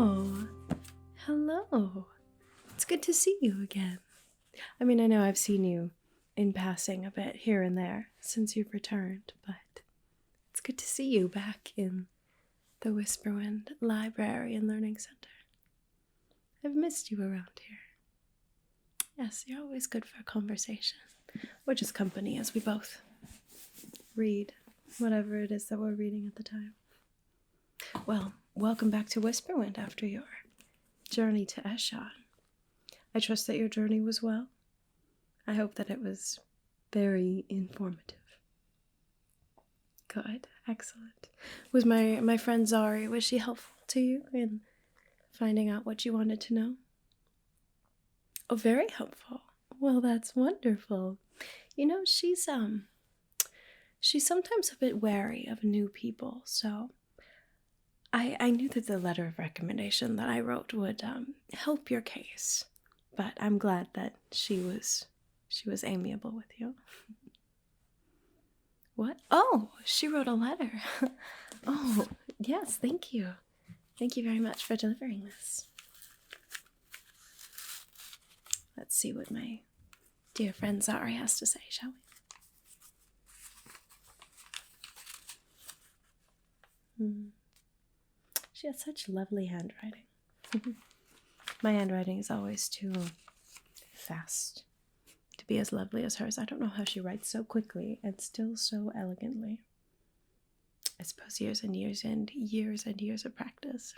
Oh, hello. It's good to see you again. I mean, I know I've seen you in passing a bit here and there since you've returned, but it's good to see you back in the Whisperwind Librarian Learning Center. I've missed you around here. Yes, you're always good for a conversation, or just company as we both read whatever it is that we're reading at the time. Well, welcome back to Whisperwind after your journey to Eshan. I trust that your journey was well. I hope that it was very informative. Good, excellent. Was my friend Zari, was she helpful to you in finding out what you wanted to know? Oh, very helpful. Well, that's wonderful. You know, she's sometimes a bit wary of new people, so I knew that the letter of recommendation that I wrote would help your case, but I'm glad that she was amiable with you. What? Oh, she wrote a letter. Oh, yes, thank you. Thank you very much for delivering this. Let's see what my dear friend Zari has to say, shall we? She has such lovely handwriting. My handwriting is always too fast to be as lovely as hers. I don't know how she writes so quickly and still so elegantly. I suppose years and years and years and years of practice.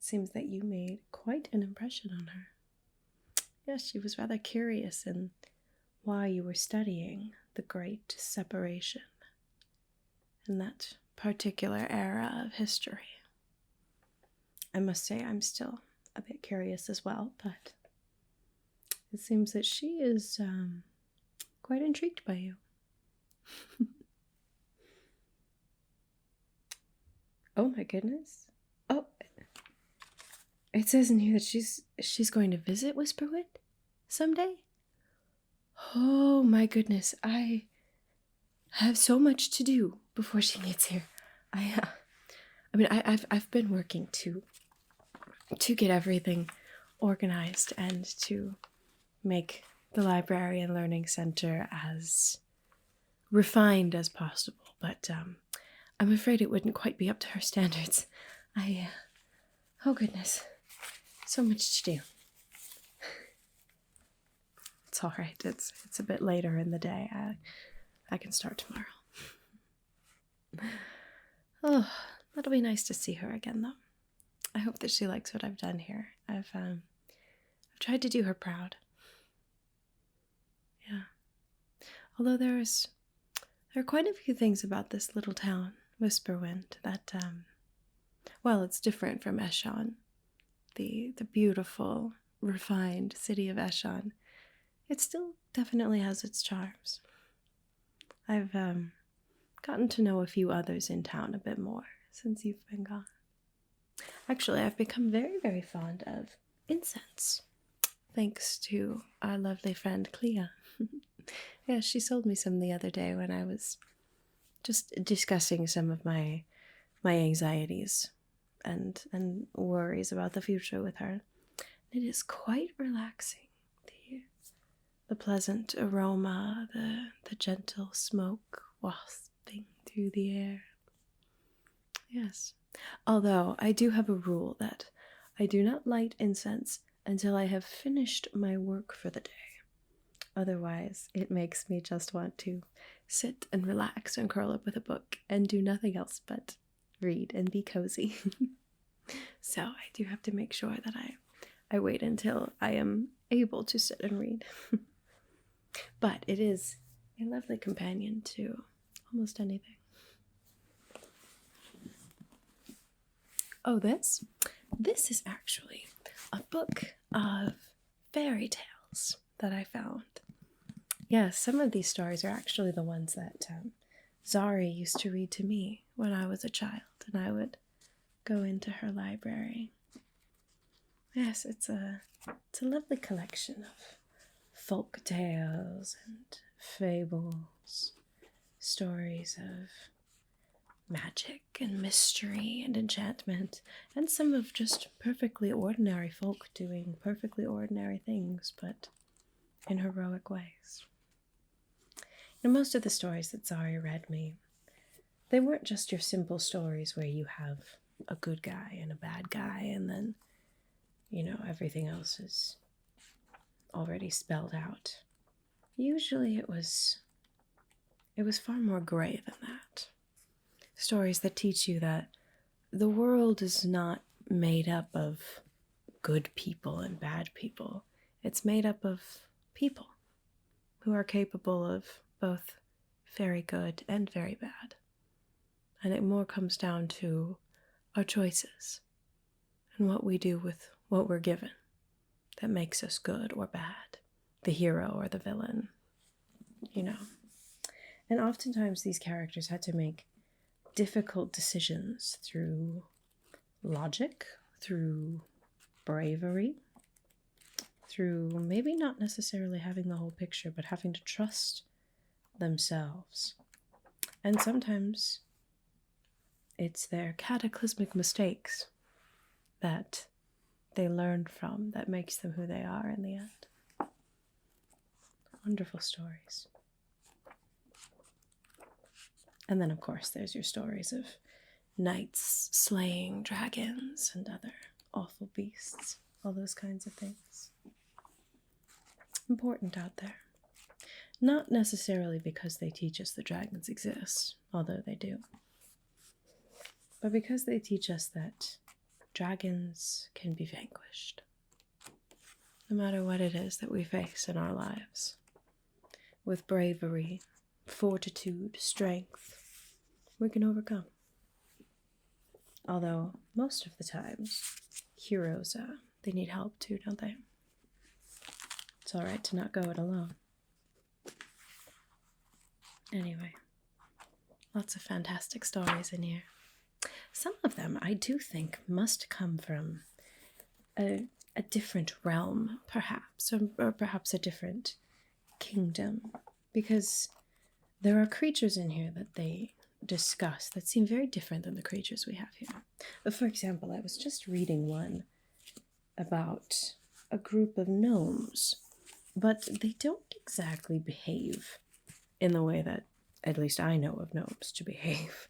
Seems that you made quite an impression on her. Yes, she was rather curious in why you were studying the Great Separation in that particular era of history. I must say I'm still a bit curious as well, but it seems that she is quite intrigued by you. Oh my goodness. Oh, it says in here that she's going to visit Whisperwind someday? Oh my goodness, I have so much to do before she gets here. I've been working to get everything organized and to make the Librarian Learning Center as refined as possible, but I'm afraid it wouldn't quite be up to her standards. Oh goodness, so much to do. It's all right. It's a bit later in the day. I can start tomorrow. Oh, that'll be nice to see her again, though. I hope that she likes what I've done here. I've tried to do her proud. Yeah. Although there are quite a few things about this little town, Whisperwind, that well, it's different from Eshan, the beautiful, refined city of Eshan. It still definitely has its charms. I've gotten to know a few others in town a bit more since you've been gone. Actually, I've become very, very fond of incense, thanks to our lovely friend Clea. Yeah, she sold me some the other day when I was just discussing some of my anxieties and worries about the future with her. It is quite relaxing. The pleasant aroma, the gentle smoke wafting through the air. Yes. Although I do have a rule that I do not light incense until I have finished my work for the day. Otherwise, it makes me just want to sit and relax and curl up with a book and do nothing else but read and be cozy. So I do have to make sure that I wait until I am able to sit and read. But it is a lovely companion to almost anything. Oh, this is actually a book of fairy tales that I found. Yes, some of these stories are actually the ones that Zari used to read to me when I was a child, and I would go into her library. Yes, it's a lovely collection of folk tales and fables, stories of magic and mystery and enchantment, and some of just perfectly ordinary folk doing perfectly ordinary things, but in heroic ways. And most of the stories that Zari read me, they weren't just your simple stories where you have a good guy and a bad guy, and then, everything else is already spelled out. Usually it was far more gray than that. Stories that teach you that the world is not made up of good people and bad people. It's made up of people who are capable of both very good and very bad. And it more comes down to our choices and what we do with what we're given that makes us good or bad, the hero or the villain, And oftentimes these characters had to make difficult decisions through logic, through bravery, through maybe not necessarily having the whole picture, but having to trust themselves. And sometimes it's their cataclysmic mistakes that they learned from that makes them who they are in the end. Wonderful stories. And then, of course, there's your stories of knights slaying dragons and other awful beasts, all those kinds of things. Important out there. Not necessarily because they teach us that dragons exist, although they do, but because they teach us that dragons can be vanquished, no matter what it is that we face in our lives. With bravery, fortitude, strength, we can overcome. Although, most of the times, heroes, they need help too, don't they? It's alright to not go it alone. Anyway, lots of fantastic stories in here. Some of them I do think must come from a different realm, perhaps, or perhaps a different kingdom, because there are creatures in here that they discuss that seem very different than the creatures we have here. For example, I was just reading one about a group of gnomes, but they don't exactly behave in the way that at least I know of gnomes to behave.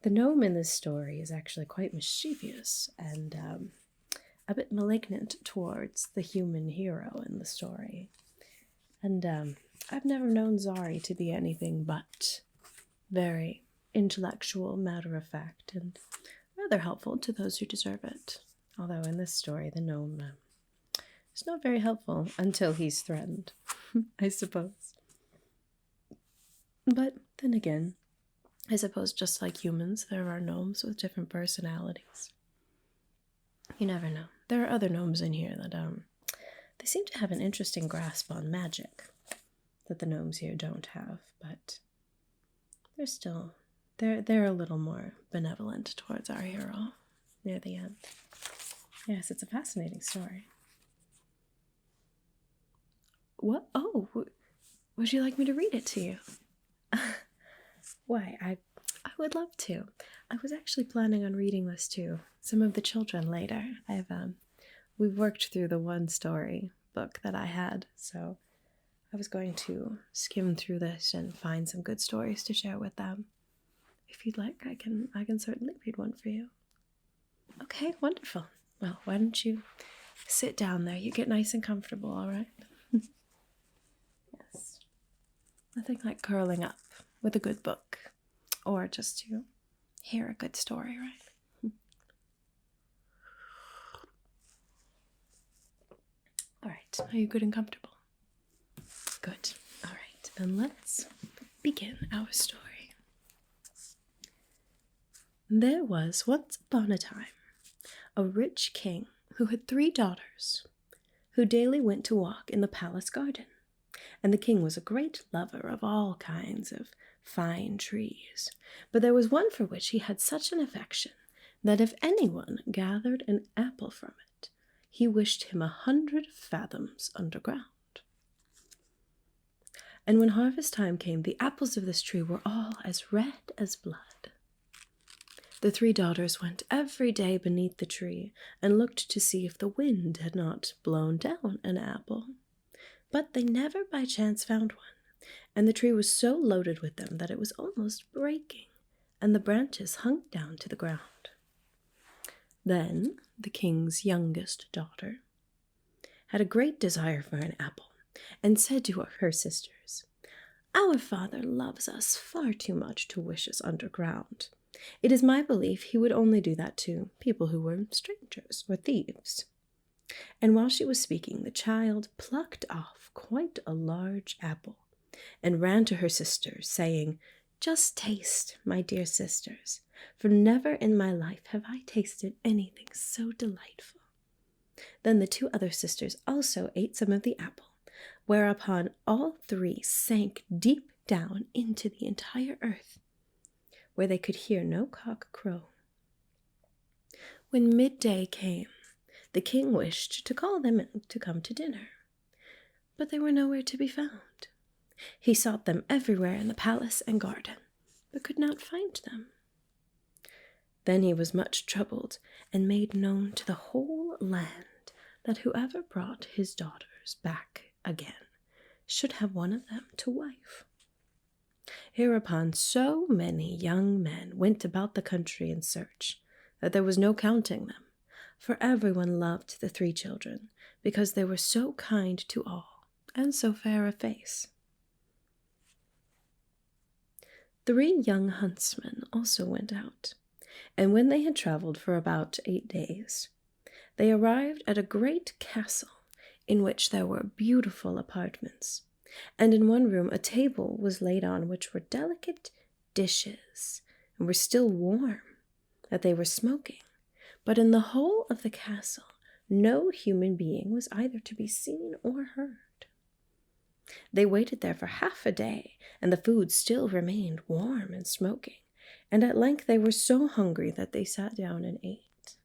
The gnome in this story is actually quite mischievous and a bit malignant towards the human hero in the story. And I've never known Zari to be anything but very intellectual, matter-of-fact, and rather helpful to those who deserve it. Although in this story, the gnome is not very helpful until he's threatened, I suppose. But then again, I suppose just like humans, there are gnomes with different personalities. You never know. There are other gnomes in here that they seem to have an interesting grasp on magic that the gnomes here don't have, but they're still they're a little more benevolent towards our hero near the end. Yes, it's a fascinating story. What? Oh, would you like me to read it to you? Why, I would love to. I was actually planning on reading this to some of the children later. We've worked through the one story book that I had, so I was going to skim through this and find some good stories to share with them. If you'd like, I can certainly read one for you. Okay, wonderful. Well, why don't you sit down there? You get nice and comfortable, all right? Yes. Nothing like curling up with a good book, or just to hear a good story, right? All right, are you good and comfortable? Good. All right, then let's begin our story. There was once upon a time a rich king who had 3 daughters, who daily went to walk in the palace garden. And the king was a great lover of all kinds of fine trees, but there was one for which he had such an affection that if anyone gathered an apple from it, he wished him 100 fathoms underground. And when harvest time came, the apples of this tree were all as red as blood. The 3 daughters went every day beneath the tree and looked to see if the wind had not blown down an apple. But they never by chance found one, and the tree was so loaded with them that it was almost breaking, and the branches hung down to the ground. Then the king's youngest daughter had a great desire for an apple, and said to her sisters, "Our father loves us far too much to wish us underground. It is my belief he would only do that to people who were strangers or thieves." And while she was speaking, the child plucked off quite a large apple and ran to her sisters, saying, "Just taste, my dear sisters, for never in my life have I tasted anything so delightful." Then the 2 other sisters also ate some of the apple, whereupon all 3 sank deep down into the entire earth, where they could hear no cock crow. When midday came, the king wished to call them in to come to dinner, but they were nowhere to be found. He sought them everywhere in the palace and garden, but could not find them. Then he was much troubled, and made known to the whole land that whoever brought his daughters back again should have one of them to wife. Hereupon so many young men went about the country in search that there was no counting them, for everyone loved the 3 children, because they were so kind to all, and so fair a face. 3 young huntsmen also went out, and when they had traveled for about 8 days, they arrived at a great castle in which there were beautiful apartments, and in one room a table was laid on which were delicate dishes, and were still warm, that they were smoking. But in the whole of the castle no human being was either to be seen or heard. They waited there for half a day, and the food still remained warm and smoking, and at length they were so hungry that they sat down and ate,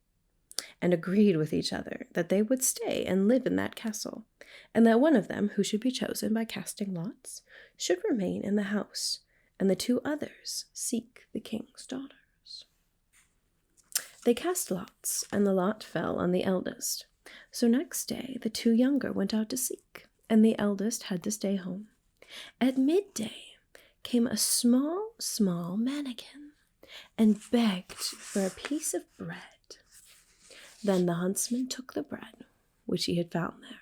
and agreed with each other that they would stay and live in that castle, and that one of them, who should be chosen by casting lots, should remain in the house, and the 2 others seek the king's daughters. They cast lots, and the lot fell on the eldest. So next day the 2 younger went out to seek, and the eldest had to stay home. At midday came a small mannikin, and begged for a piece of bread. Then the huntsman took the bread, which he had found there,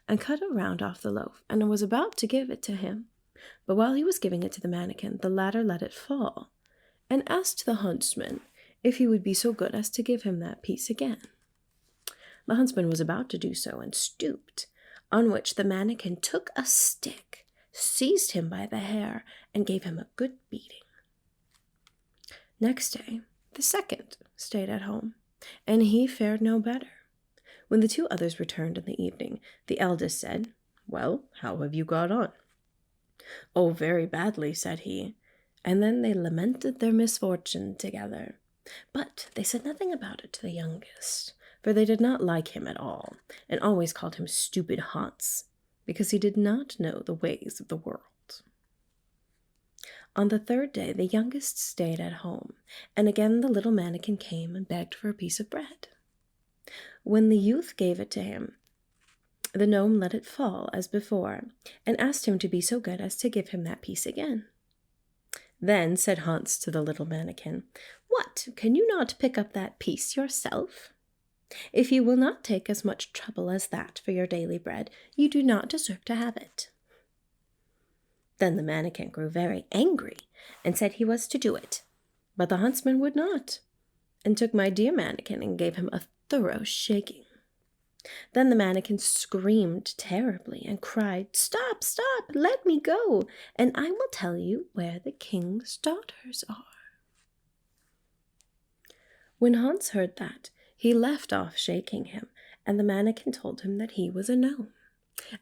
and cut a round off the loaf, and was about to give it to him. But while he was giving it to the mannikin, the latter let it fall, and asked the huntsman if he would be so good as to give him that piece again. The huntsman was about to do so, and stooped, on which the mannikin took a stick, seized him by the hair, and gave him a good beating. Next day, the second stayed at home, and he fared no better. When the 2 others returned in the evening, the eldest said, "Well, how have you got on?" "Oh, very badly," said he, and then they lamented their misfortune together. But they said nothing about it to the youngest, for they did not like him at all, and always called him stupid Hans, because he did not know the ways of the world. On the 3rd day the youngest stayed at home, and again the little mannikin came and begged for a piece of bread. When the youth gave it to him, the gnome let it fall as before, and asked him to be so good as to give him that piece again. Then said Hans to the little mannikin, "What, can you not pick up that piece yourself? If you will not take as much trouble as that for your daily bread, you do not deserve to have it." Then the mannikin grew very angry, and said he was to do it. But the huntsman would not, and took my dear mannikin and gave him a thorough shaking. Then the mannikin screamed terribly and cried, "Stop, stop, let me go, and I will tell you where the king's daughters are." When Hans heard that, he left off shaking him, and the mannikin told him that he was a gnome,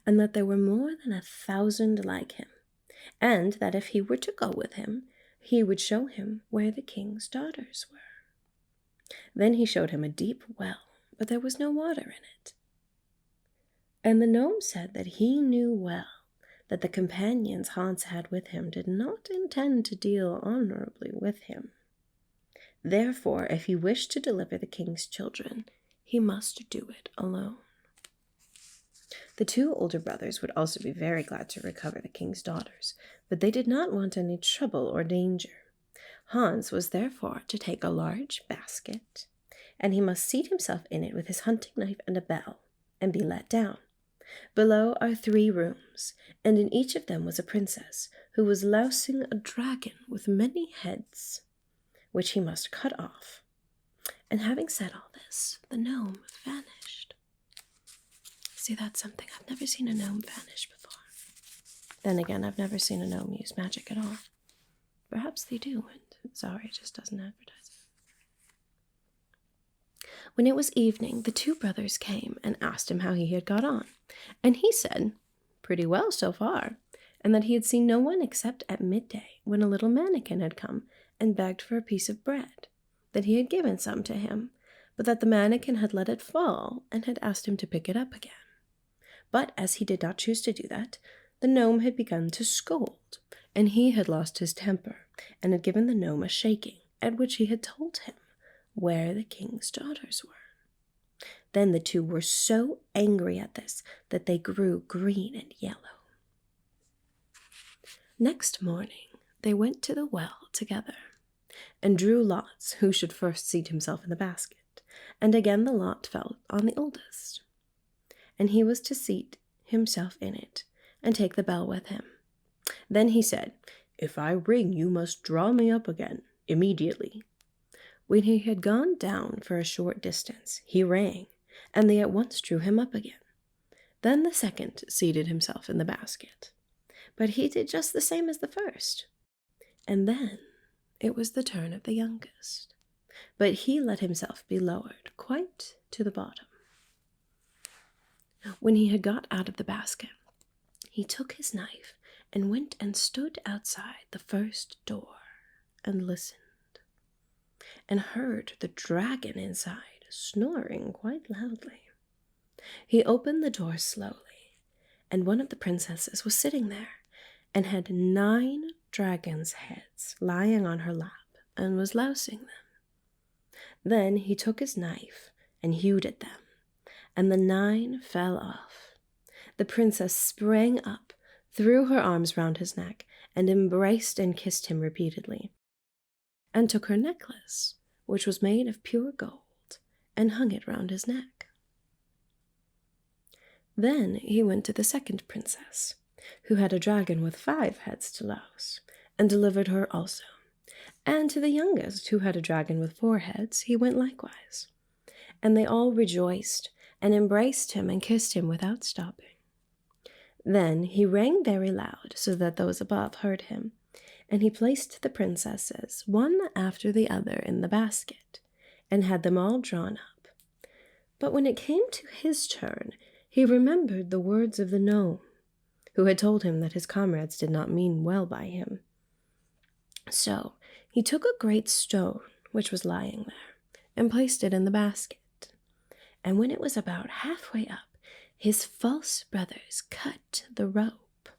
and that there were more than 1,000 like him, and that if he were to go with him, he would show him where the king's daughters were. Then he showed him a deep well, but there was no water in it. And the gnome said that he knew well that the companions Hans had with him did not intend to deal honorably with him. Therefore, if he wished to deliver the king's children, he must do it alone. The two older brothers would also be very glad to recover the king's daughters, but they did not want any trouble or danger. Hans was therefore to take a large basket, and he must seat himself in it with his hunting knife and a bell, and be let down. Below are 3 rooms, and in each of them was a princess, who was lousing a dragon with many heads, which he must cut off. And having said all this, the gnome vanished. See, that's something. I've never seen a gnome vanish before. Then again, I've never seen a gnome use magic at all. Perhaps they do, and Zari just doesn't advertise it. When it was evening, the 2 brothers came and asked him how he had got on, and he said, pretty well so far, and that he had seen no one except at midday, when a little mannikin had come and begged for a piece of bread, that he had given some to him, but that the mannikin had let it fall and had asked him to pick it up again. But as he did not choose to do that, the gnome had begun to scold, and he had lost his temper, and had given the gnome a shaking, at which he had told him where the king's daughters were. Then the 2 were so angry at this that they grew green and yellow. Next morning they went to the well together, and drew lots who should first seat himself in the basket, and again the lot fell on the oldest, and he was to seat himself in it, and take the bell with him. Then he said, "If I ring, you must draw me up again, immediately." When he had gone down for a short distance, he rang, and they at once drew him up again. Then the second seated himself in the basket, but he did just the same as the first. And then it was the turn of the youngest, but he let himself be lowered quite to the bottom. When he had got out of the basket, he took his knife and went and stood outside the first door and listened, and heard the dragon inside snoring quite loudly. He opened the door slowly, and one of the princesses was sitting there, and had 9 dragons' heads lying on her lap, and was lousing them. Then he took his knife and hewed at them, and the 9 fell off. The princess sprang up, threw her arms round his neck, and embraced and kissed him repeatedly, and took her necklace, which was made of pure gold, and hung it round his neck. Then he went to the second princess, who had a dragon with 5 heads to louse, and delivered her also. And to the youngest, who had a dragon with 4 heads, he went likewise. And they all rejoiced, and embraced him and kissed him without stopping. Then he rang very loud, so that those above heard him, and he placed the princesses one after the other in the basket, and had them all drawn up. But when it came to his turn, he remembered the words of the gnome, who had told him that his comrades did not mean well by him. So he took a great stone which was lying there, and placed it in the basket. And when it was about halfway up, his false brothers cut the rope,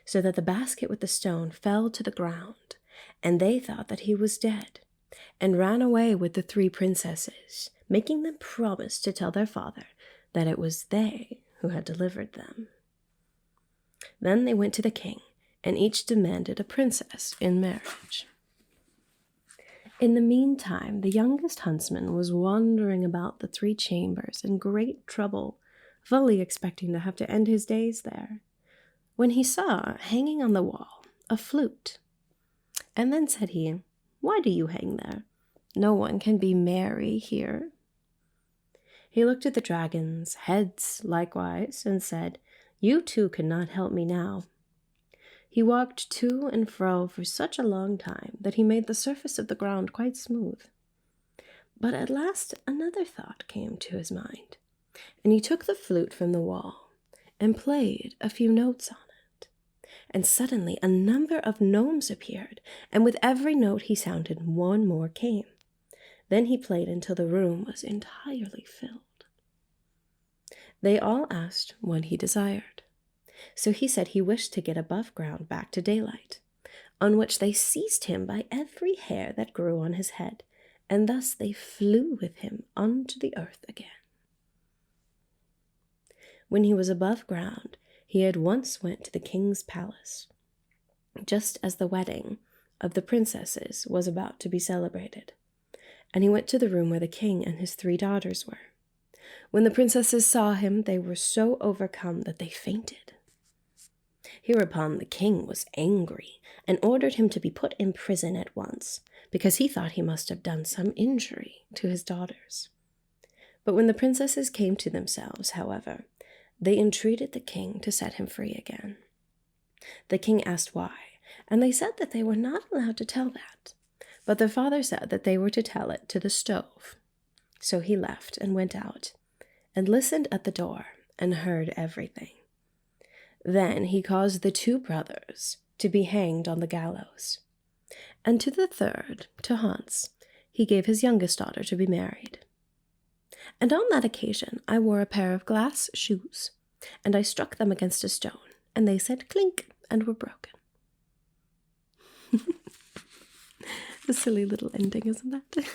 so that the basket with the stone fell to the ground, and they thought that he was dead, and ran away with the 3 princesses, making them promise to tell their father that it was they who had delivered them. Then they went to the king, and each demanded a princess in marriage. In the meantime, the youngest huntsman was wandering about the 3 chambers in great trouble, fully expecting to have to end his days there, when he saw, hanging on the wall, a flute. And then said he, "Why do you hang there? No one can be merry here." He looked at the dragons' heads likewise, and said, "You 2 cannot help me now." He walked to and fro for such a long time that he made the surface of the ground quite smooth. But at last another thought came to his mind, and he took the flute from the wall and played a few notes on it. And suddenly a number of gnomes appeared, and with every note he sounded, one more came. Then he played until the room was entirely filled. They all asked what he desired. So he said he wished to get above ground back to daylight, on which they seized him by every hair that grew on his head, and thus they flew with him unto the earth again. When he was above ground, he at once went to the king's palace, just as the wedding of the princesses was about to be celebrated, and he went to the room where the king and his 3 daughters were. When the princesses saw him, they were so overcome that they fainted. Hereupon the king was angry and ordered him to be put in prison at once, because he thought he must have done some injury to his daughters. But when the princesses came to themselves, however, they entreated the king to set him free again. The king asked why, and they said that they were not allowed to tell that, but their father said that they were to tell it to the stove. So he left and went out, and listened at the door, and heard everything. Then he caused the 2 brothers to be hanged on the gallows, and to the 3rd, to Hans, he gave his youngest daughter to be married. And on that occasion I wore a pair of glass shoes, and I struck them against a stone, and they said clink, and were broken. A silly little ending, isn't that?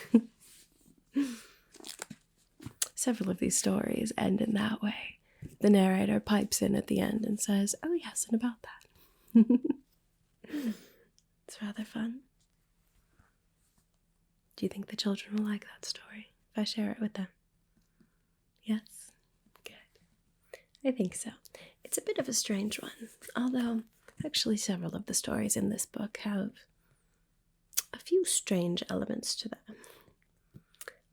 Several of these stories end in that way. The narrator pipes in at the end and says, "Oh yes, and about that." It's rather fun. Do you think the children will like that story if I share it with them? Yes? Good. I think so. It's a bit of a strange one, although actually several of the stories in this book have a few strange elements to them.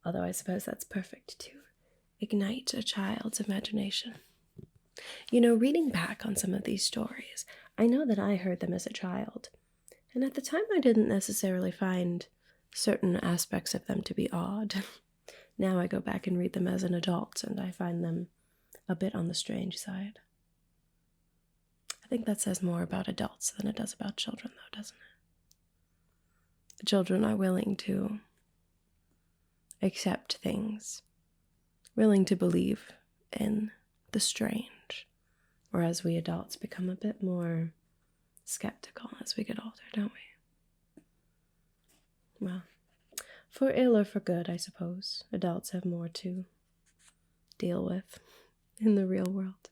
Although I suppose that's perfect to ignite a child's imagination. You know, reading back on some of these stories, I know that I heard them as a child, and at the time I didn't necessarily find certain aspects of them to be odd. Now I go back and read them as an adult, and I find them a bit on the strange side. I think that says more about adults than it does about children, though, doesn't it? Children are willing to accept things, willing to believe in the strange, whereas we adults become a bit more skeptical as we get older, don't we? Well, for ill or for good, I suppose, adults have more to deal with in the real world.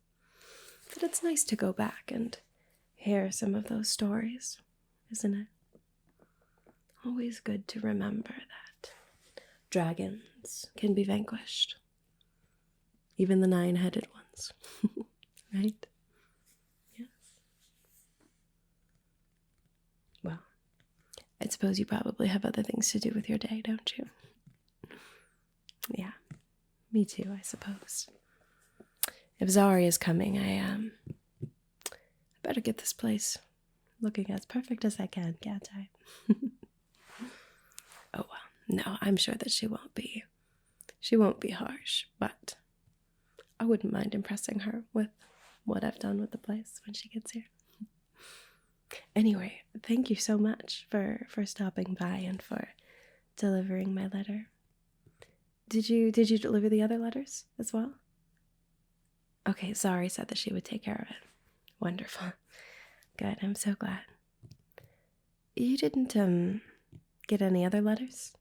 But it's nice to go back and hear some of those stories, isn't it? Always good to remember that dragons can be vanquished. Even the 9-headed ones. Right? Yes. Well, I suppose you probably have other things to do with your day, don't you? Yeah, me too, I suppose. If Zari is coming, I better get this place looking as perfect as I can, can't I? Oh well, no, I'm sure that she won't be harsh, but I wouldn't mind impressing her with what I've done with the place when she gets here. Anyway, thank you so much for stopping by and for delivering my letter. Did you deliver the other letters as well? Okay, Zari said that she would take care of it. Wonderful. Good, I'm so glad. You didn't get any other letters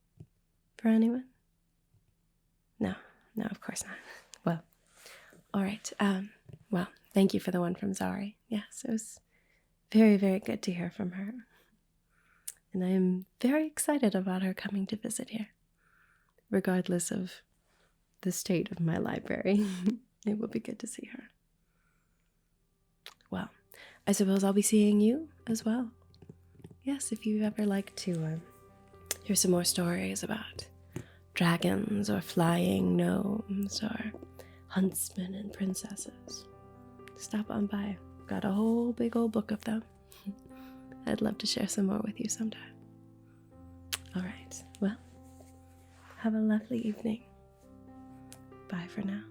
for anyone? No, of course not. Well, all right. Well, thank you for the one from Zari. Yes, it was very, very good to hear from her. And I am very excited about her coming to visit here, regardless of the state of my library. It will be good to see her. Well, I suppose I'll be seeing you as well. Yes, if you ever like to hear some more stories about dragons or flying gnomes or huntsmen and princesses, stop on by. Got a whole big old book of them. I'd love to share some more with you sometime. All right, well, have a lovely evening. Bye for now.